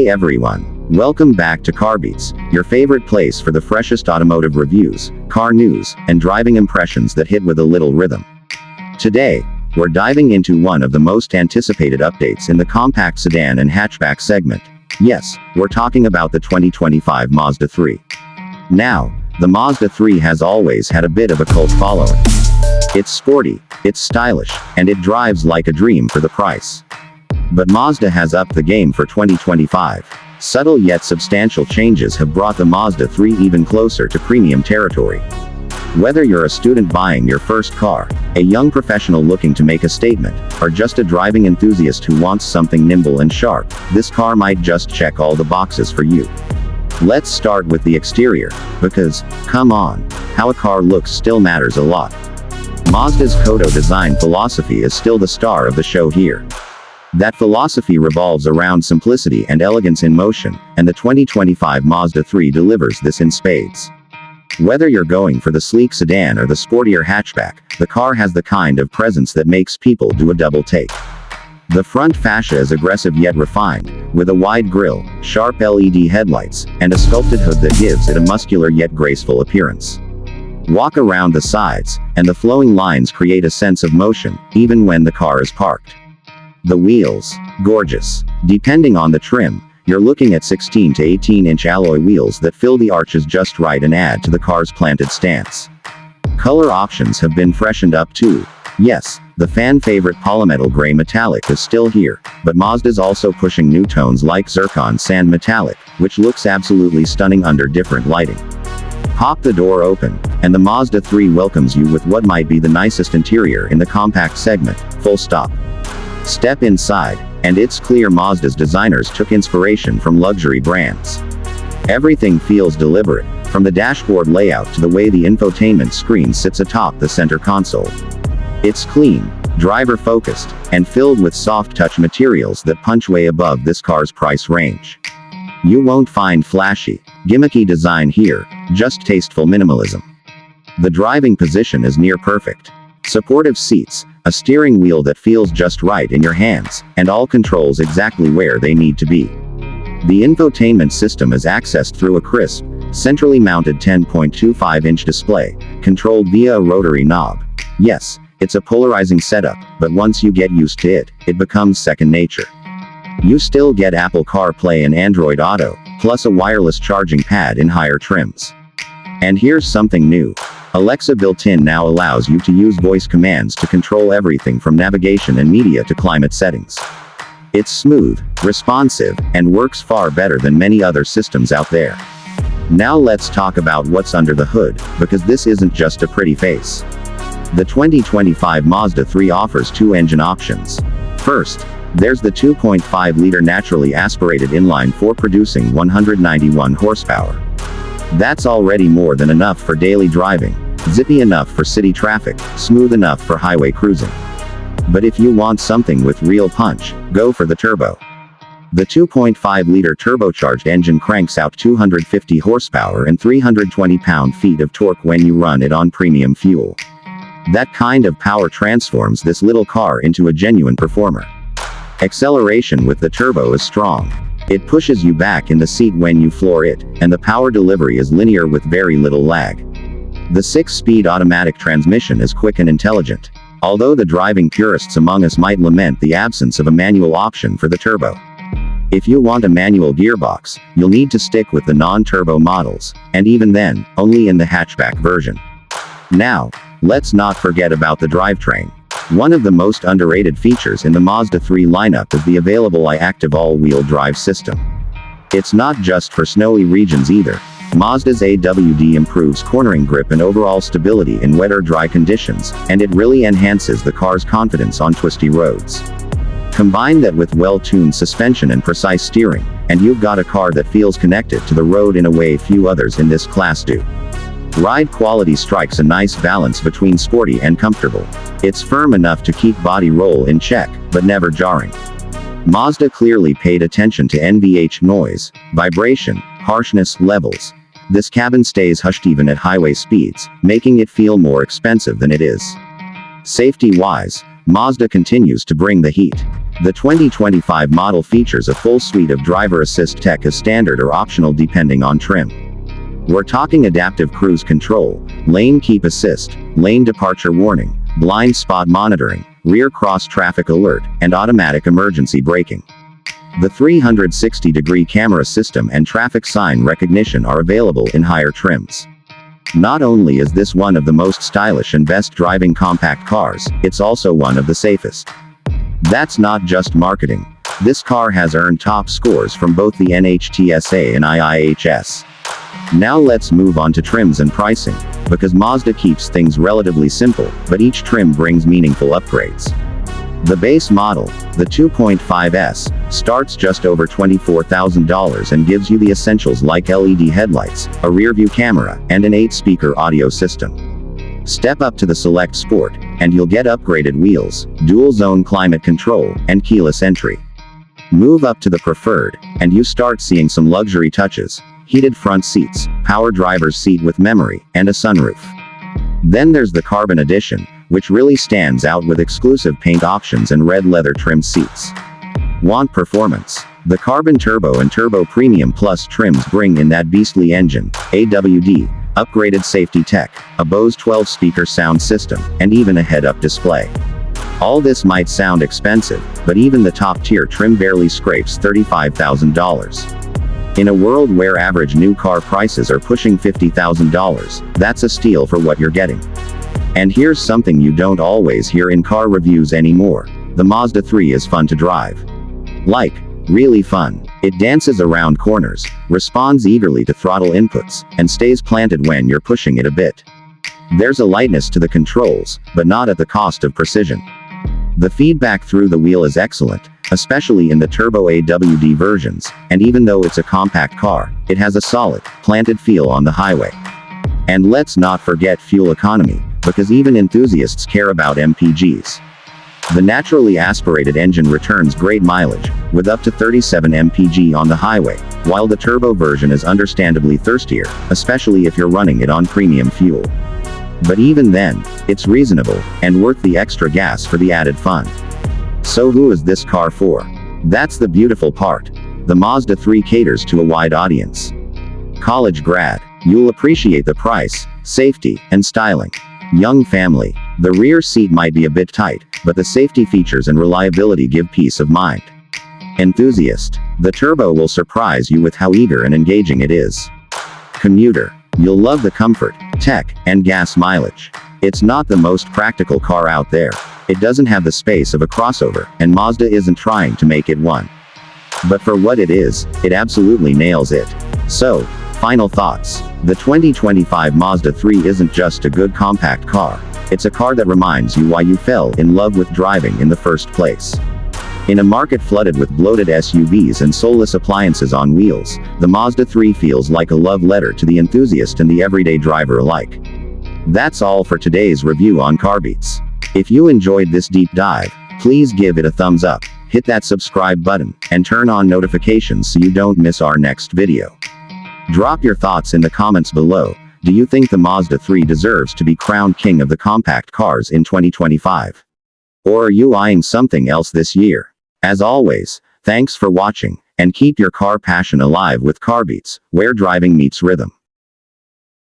Hey everyone. Welcome back to Carbeats, your favorite place for the freshest automotive reviews, car news, and driving impressions that hit with a little rhythm. Today, we're diving into one of the most anticipated updates in the compact sedan and hatchback segment. Yes, we're talking about the 2025 Mazda 3. Now, the Mazda 3 has always had a bit of a cult following. It's sporty, it's stylish, and it drives like a dream for the price. But Mazda has upped the game for 2025. Subtle yet substantial changes have brought the Mazda 3 even closer to premium territory. Whether you're a student buying your first car, a young professional looking to make a statement, or just a driving enthusiast who wants something nimble and sharp, this car might just check all the boxes for you. Let's start with the exterior, because, come on, how a car looks still matters a lot. Mazda's Kodo design philosophy is still the star of the show here. That philosophy revolves around simplicity and elegance in motion, and the 2025 Mazda 3 delivers this in spades. Whether you're going for the sleek sedan or the sportier hatchback, the car has the kind of presence that makes people do a double take. The front fascia is aggressive yet refined, with a wide grille, sharp LED headlights, and a sculpted hood that gives it a muscular yet graceful appearance. Walk around the sides, and the flowing lines create a sense of motion, even when the car is parked. The wheels, gorgeous. Depending on the trim, you're looking at 16 to 18-inch alloy wheels that fill the arches just right and add to the car's planted stance. Color options have been freshened up too. Yes, the fan-favorite polymetal gray metallic is still here, but Mazda's also pushing new tones like zircon sand metallic, which looks absolutely stunning under different lighting. Pop the door open, and the Mazda 3 welcomes you with what might be the nicest interior in the compact segment, full stop. Step inside, and it's clear Mazda's designers took inspiration from luxury brands. Everything feels deliberate, from the dashboard layout to the way the infotainment screen sits atop the center console. It's clean, driver-focused, and filled with soft-touch materials that punch way above this car's price range. You won't find flashy, gimmicky design here, just tasteful minimalism. The driving position is near perfect. Supportive seats, a steering wheel that feels just right in your hands, and all controls exactly where they need to be. The infotainment system is accessed through a crisp, centrally mounted 10.25-inch display, controlled via a rotary knob. Yes, it's a polarizing setup, but once you get used to it, it becomes second nature. You still get Apple CarPlay and Android Auto, plus a wireless charging pad in higher trims. And here's something new. Alexa built-in now allows you to use voice commands to control everything from navigation and media to climate settings. It's smooth, responsive, and works far better than many other systems out there. Now let's talk about what's under the hood, because this isn't just a pretty face. The 2025 Mazda 3 offers two engine options. First, there's the 2.5-liter naturally aspirated inline-4 producing 191 horsepower. That's already more than enough for daily driving, zippy enough for city traffic, smooth enough for highway cruising. But if you want something with real punch, go for the turbo. The 2.5-liter turbocharged engine cranks out 250 horsepower and 320 pound-feet of torque when you run it on premium fuel. That kind of power transforms this little car into a genuine performer. Acceleration with the turbo is strong. It pushes you back in the seat when you floor it, and the power delivery is linear with very little lag. The 6-speed automatic transmission is quick and intelligent, although the driving purists among us might lament the absence of a manual option for the turbo. If you want a manual gearbox, you'll need to stick with the non-turbo models, and even then, only in the hatchback version. Now, let's not forget about the drivetrain. One of the most underrated features in the Mazda 3 lineup is the available i-ACTIV all-wheel drive system. It's not just for snowy regions either. Mazda's AWD improves cornering grip and overall stability in wet or dry conditions, and it really enhances the car's confidence on twisty roads. Combine that with well-tuned suspension and precise steering, and you've got a car that feels connected to the road in a way few others in this class do. Ride quality strikes a nice balance between sporty and comfortable. It's firm enough to keep body roll in check, but never jarring. Mazda clearly paid attention to NVH noise, vibration, harshness levels. This cabin stays hushed even at highway speeds, making it feel more expensive than it is. Safety-wise, Mazda continues to bring the heat. The 2025 model features a full suite of driver assist tech as standard or optional depending on trim. We're talking adaptive cruise control, lane keep assist, lane departure warning, blind spot monitoring, rear cross traffic alert, and automatic emergency braking. The 360-degree camera system and traffic sign recognition are available in higher trims. Not only is this one of the most stylish and best driving compact cars, it's also one of the safest. That's not just marketing. This car has earned top scores from both the NHTSA and IIHS. Now let's move on to trims and pricing, because Mazda keeps things relatively simple, but each trim brings meaningful upgrades. The base model, the 2.5S, starts just over $24,000 and gives you the essentials like LED headlights, a rear-view camera, and an 8-speaker audio system. Step up to the Select Sport, and you'll get upgraded wheels, dual-zone climate control, and keyless entry. Move up to the Preferred, and you start seeing some luxury touches: heated front seats, power driver's seat with memory, and a sunroof. Then there's the Carbon Edition, which really stands out with exclusive paint options and red leather trimmed seats. Want performance? The Carbon Turbo and Turbo Premium Plus trims bring in that beastly engine, AWD, upgraded safety tech, a Bose 12-speaker sound system, and even a head-up display. All this might sound expensive, but even the top-tier trim barely scrapes $35,000. In a world where average new car prices are pushing $50,000, that's a steal for what you're getting. And here's something you don't always hear in car reviews anymore: the Mazda 3 is fun to drive. Like, really fun. It dances around corners, responds eagerly to throttle inputs, and stays planted when you're pushing it a bit. There's a lightness to the controls, but not at the cost of precision. The feedback through the wheel is excellent, especially in the Turbo AWD versions, and even though it's a compact car, it has a solid, planted feel on the highway. And let's not forget fuel economy, because even enthusiasts care about MPGs. The naturally aspirated engine returns great mileage, with up to 37 mpg on the highway, while the turbo version is understandably thirstier, especially if you're running it on premium fuel. But even then, it's reasonable, and worth the extra gas for the added fun. So who is this car for? That's the beautiful part. The Mazda 3 caters to a wide audience. College grad, you'll appreciate the price, safety, and styling. Young family, the rear seat might be a bit tight, but the safety features and reliability give peace of mind. Enthusiast, the Turbo will surprise you with how eager and engaging it is. Commuter, you'll love the comfort, tech, and gas mileage. It's not the most practical car out there. It doesn't have the space of a crossover, and Mazda isn't trying to make it one. But for what it is, it absolutely nails it. So, final thoughts. The 2025 Mazda 3 isn't just a good compact car. It's a car that reminds you why you fell in love with driving in the first place. In a market flooded with bloated SUVs and soulless appliances on wheels, the Mazda 3 feels like a love letter to the enthusiast and the everyday driver alike. That's all for today's review on Carbeats. If you enjoyed this deep dive, please give it a thumbs up, hit that subscribe button, and turn on notifications so you don't miss our next video. Drop your thoughts in the comments below. Do you think the Mazda 3 deserves to be crowned king of the compact cars in 2025? Or are you eyeing something else this year? As always, thanks for watching, and keep your car passion alive with Carbeats, where driving meets rhythm.